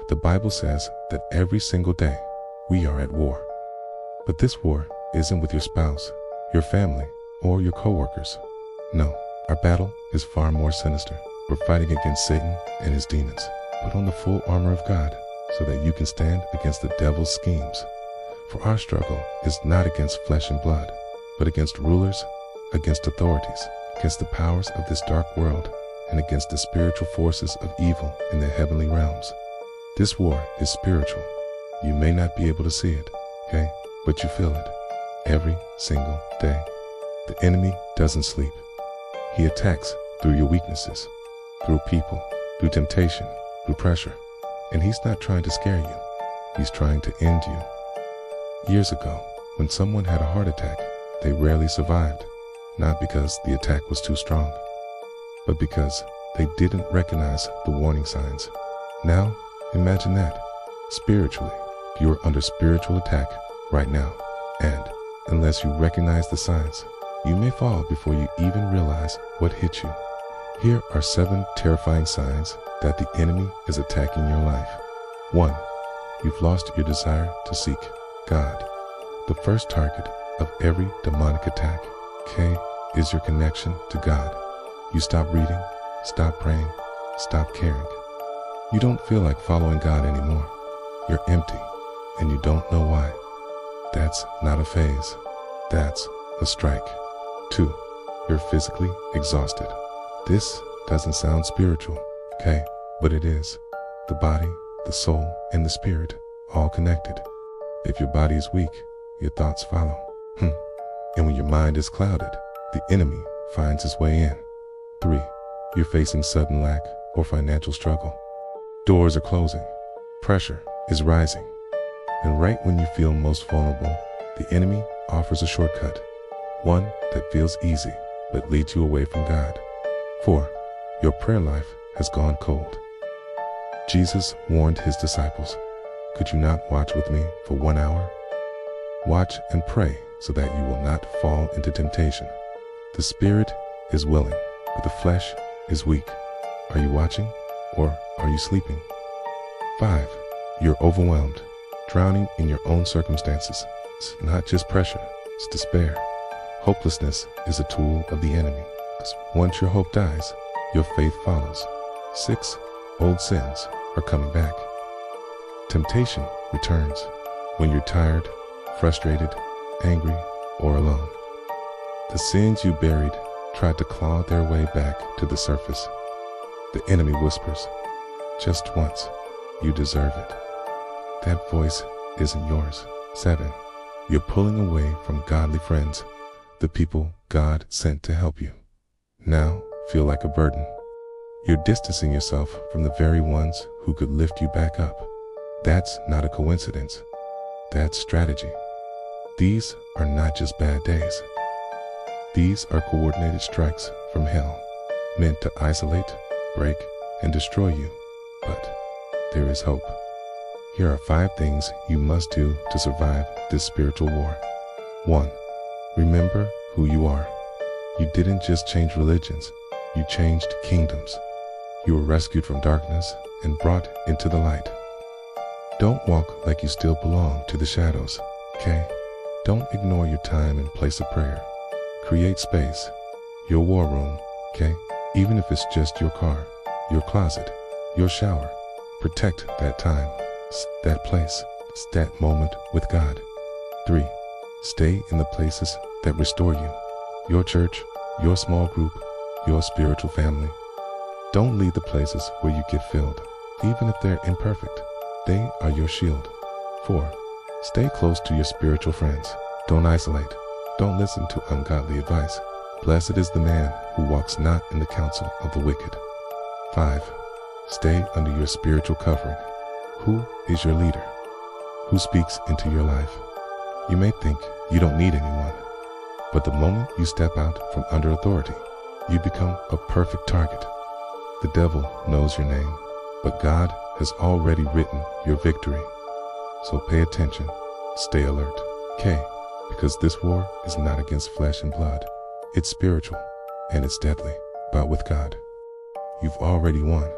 The Bible says that every single day we are at war. But this war isn't with your spouse, your family, or your coworkers. No, our battle is far more sinister. We're fighting against Satan and his demons. Put on the full armor of God so that you can stand against the devil's schemes. For our struggle is not against flesh and blood, but against rulers, against authorities, against the powers of this dark world, and against the spiritual forces of evil in the heavenly realms. This war is spiritual. You may not be able to see it, okay? But you feel it every single day. The enemy doesn't sleep. He attacks through your weaknesses, through people, through temptation, through pressure. And he's not trying to scare you. He's trying to end you. Years ago, when someone had a heart attack, they rarely survived, not because the attack was too strong, but because they didn't recognize the warning signs. Now, imagine that. Spiritually, you are under spiritual attack right now. And unless you recognize the signs, you may fall before you even realize what hit you. Here are 7 terrifying signs that the enemy is attacking your life. 1. You've lost your desire to seek God. The first target of every demonic attack, K, is your connection to God. You stop reading, stop praying, stop caring. You don't feel like following God anymore. You're empty, and you don't know why. That's not a phase. That's a strike. 2. You're physically exhausted. This doesn't sound spiritual, okay? But it is. The body, the soul, and the spirit, all connected. If your body is weak, your thoughts follow. And when your mind is clouded, the enemy finds his way in. 3. You're facing sudden lack or financial struggle. Doors are closing. Pressure is rising. And right when you feel most vulnerable, the enemy offers a shortcut. One that feels easy, but leads you away from God. 4. Your prayer life has gone cold. Jesus warned his disciples, "Could you not watch with me for 1 hour? Watch and pray so that you will not fall into temptation. The spirit is willing, but the flesh is weak." Are you watching or are you sleeping? 5. You're overwhelmed, drowning in your own circumstances. It's not just pressure, it's despair. Hopelessness is a tool of the enemy, because once your hope dies, your faith follows. 6. Old sins are coming back. Temptation returns when you're tired, frustrated, angry, or alone. The sins you buried tried to claw their way back to the surface. The enemy whispers, "Just once, you deserve it." That voice isn't yours. 7. You're pulling away from godly friends, the people God sent to help you. Now feel like a burden. You're distancing yourself from the very ones who could lift you back up. That's not a coincidence. That's strategy. These are not just bad days. These are coordinated strikes from hell, meant to isolate, break, and destroy you. But there is hope. Here are 5 things you must do to survive this spiritual war. 1. Remember who you are. You didn't just change religions, you changed kingdoms. You were rescued from darkness and brought into the light. Don't walk like you still belong to the shadows, okay? Don't ignore your time and place of prayer. Create space, your war room, okay? Even if it's just your car, your closet, your shower. Protect that time, that place, that moment with God. 3. Stay in the places that restore you. Your church, your small group, your spiritual family. Don't leave the places where you get filled, even if they're imperfect. They are your shield. 4. Stay close to your spiritual friends. Don't isolate. Don't listen to ungodly advice. Blessed is the man who walks not in the counsel of the wicked. 5. Stay under your spiritual covering. Who is your leader? Who speaks into your life? You may think you don't need anyone, but the moment you step out from under authority, you become a perfect target. The devil knows your name, but God has already written your victory. So pay attention, stay alert. K, because this war is not against flesh and blood. It's spiritual, and it's deadly, but with God, you've already won.